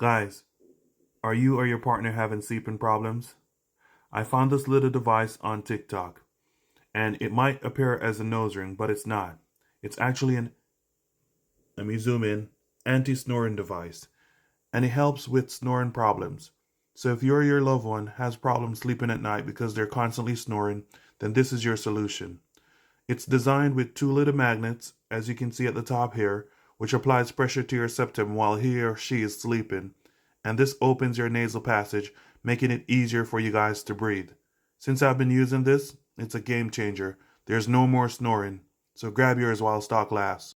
Guys, are you or your partner having sleeping problems? I found this little device on TikTok, and it might appear as a nose ring, but it's not. It's actually let me zoom in, anti-snoring device, and it helps with snoring problems. So if you or your loved one has problems sleeping at night because they're constantly snoring, then this is your solution. It's designed with two little magnets, as you can see at the top here, which applies pressure to your septum while he or she is sleeping, and this opens your nasal passage, making it easier for you guys to breathe. Since I've been using this, it's a game changer. There's no more snoring, so grab yours while stock lasts.